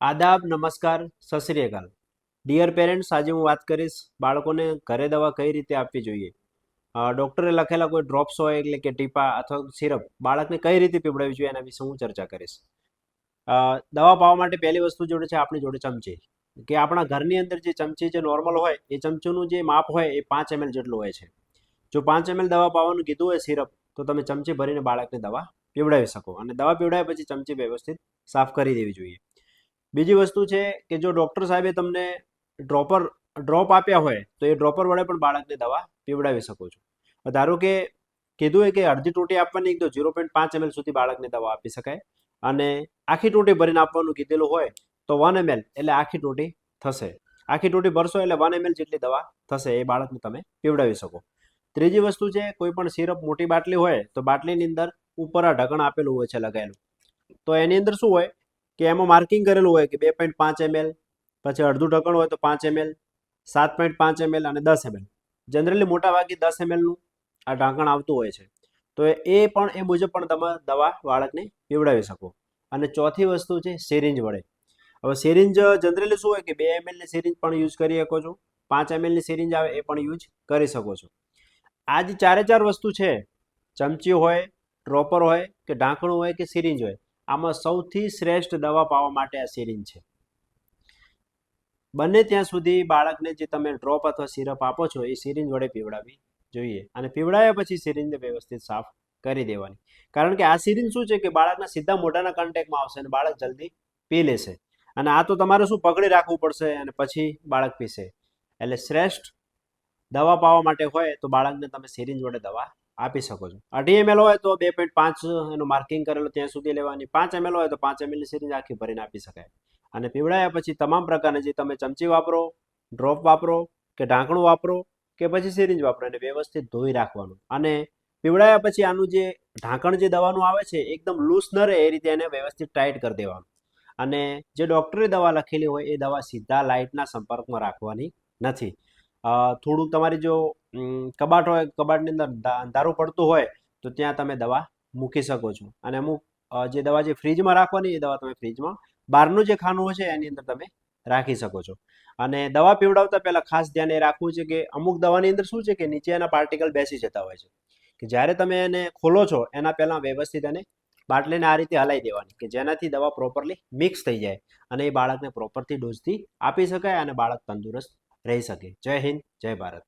આદાબ, નમસ્કાર, સત શ્રી અકાલ. Dear parents, આજે હું વાત કરીશ બાળકોને ઘરે દવા કઈ રીતે આપવી જોઈએ. ડૉક્ટરે લખેલા કોઈ ડ્રોપ્સ હોય એટલે કે ટીપા અથવા સિરપ બાળકને કઈ રીતે પીવડાવવી જોઈએ એના વિશે હું ચર્ચા કરીશ. દવા પાવા માટે પહેલી વસ્તુ જોડે છે આપણી જોડે ચમચી, કે આપણા ઘરની અંદર જે ચમચી જે નોર્મલ હોય એ ચમચીનું જે માપ હોય એ 5 ml જેટલું હોય છે. જો 5 ml દવા પાવાનું કીધું હોય સિરપ, તો તમે ચમચી ભરીને બાળકને દવા પીવડાવી શકો. અને દવા પીવડાવ્યા પછી ચમચી વ્યવસ્થિત સાફ કરી દેવી જોઈએ. બીજી વસ્તુ છે કે જો ડૉક્ટર સાહેબે તમને ડ્રોપ આપ્યા હોય તો એ ડ્રોપર વડે પણ બાળકને દવા પીવડાવી શકો છો. ધારો કે કીધું હોય કે અડધી ટોટી આપવાની તો 0.5 ml સુધી બાળકને દવા આપી શકાય, અને આખી ટોટી ભરીને આપવાનું કીધેલું હોય તો 1 ml એટલે આખી ટોટી થશે. આખી ટોટી ભરશો એટલે 1 ml જેટલી દવા થશે, એ બાળકને તમે પીવડાવી શકો. ત્રીજી વસ્તુ છે, કોઈ પણ સિરપ મોટી બાટલી હોય તો બાટલીની અંદર ઉપર આ ઢક્કણ આપેલું હોય છે લગાવેલું, તો એની અંદર શું હોય કે એમાં માર્કિંગ કરેલું હોય કે 2.5 ml, પછી અડધું ઢક્કણ હોય તો 5 ml, 7.5 ml અને 10 ml. જનરલી મોટા ભાગે 10 ml નું આ ઢાંકણ આવતું હોય છે, તો એ મુજબ પણ તમે દવા બાળકને પીવડાવી શકો. અને ચોથી વસ્તુ છે સિરિંજ વડે. હવે સિરિંજ જનરલી શું હોય કે 2 ml ની સિરિંજ પણ યુઝ કરી શકો છો, 5 ml ની સિરિંજ આવે એ પણ યુઝ કરી શકો છો. આ જે ચાર વસ્તુ છે, ચમચી હોય, ડ્રોપર હોય કે ઢાંકણું હોય કે સિરિંજ હોય, આમાં સૌથી શ્રેષ્ઠ દવા પાવા માટે આ સિરિંજ છે. બને ત્યાં સુધી બાળકને જે તમે ડ્રોપ અથવા સિરપ આપો છો એ સિરિંજ વડે પીવડાવવી જોઈએ, અને પીવડાવ્યા પછી સિરિંજને વ્યવસ્થિત સાફ કરી દેવાની. કારણ કે આ સિરિંજ શું છે કે બાળકના સીધા મોઢાના કોન્ટેક્ટમાં આવશે અને બાળક જલ્દી પી લેશે. અને આ તો તમારે શું પકડી રાખવું પડશે અને પછી બાળક પીશે. એટલે શ્રેષ્ઠ દવા પાવા માટે હોય તો બાળકને તમે સિરિંજ વડે દવા આપી શકો છો. 2.5 ml હોય તો 2.5 એનું માર્કિંગ કરેલું ત્યાં સુધી લેવાની, 5 ml હોય તો 5 ml ની સિરિંજ આખી ભરીને આપી શકાય. અને પીવડાવ્યા પછી તમામ પ્રકારના જે તમે ચમચી વાપરો, ડ્રોપ વાપરો કે ઢાંકણું વાપરો કે પછી સિરિંજ વાપરો, એને વ્યવસ્થિત ધોઈ રાખવાનું. અને પીવડાવ્યા પછી આનું જે ઢાંકણ જે દવાનું આવે છે એકદમ લૂઝ ન રહે એ રીતે એને વ્યવસ્થિત ટાઈટ કરી દેવાનું. અને જે ડૉક્ટરે દવા લખેલી હોય એ દવા સીધા લાઇટના સંપર્કમાં રાખવાની નથી. થોડુંક તમારી જો કબાટ હોય, કબાટની અંદર અંધારું પડતું હોય તો ત્યાં તમે દવા મૂકી શકો છો. અને અમુક જે દવા જે ફ્રીજમાં રાખવાની એ દવા તમે ફ્રીજમાં, બહારનું જે ખાનું છે એની અંદર તમે રાખી શકો છો. અને દવા પીવડાવતા પહેલા ખાસ ધ્યાન એ રાખવું છે કે અમુક દવાની અંદર શું છે કે નીચે એના પાર્ટિકલ બેસી જતા હોય છે, કે જ્યારે તમે એને ખોલો છો એના પહેલા વ્યવસ્થિત એને બાટલીને આ રીતે હલાવી દેવાની, કે જેનાથી દવા પ્રોપરલી મિક્સ થઈ જાય અને એ બાળકને પ્રોપરથી ડોઝથી આપી શકાય અને બાળક તંદુરસ્ત રહી શકે. જય હિન્દ, જય ભારત.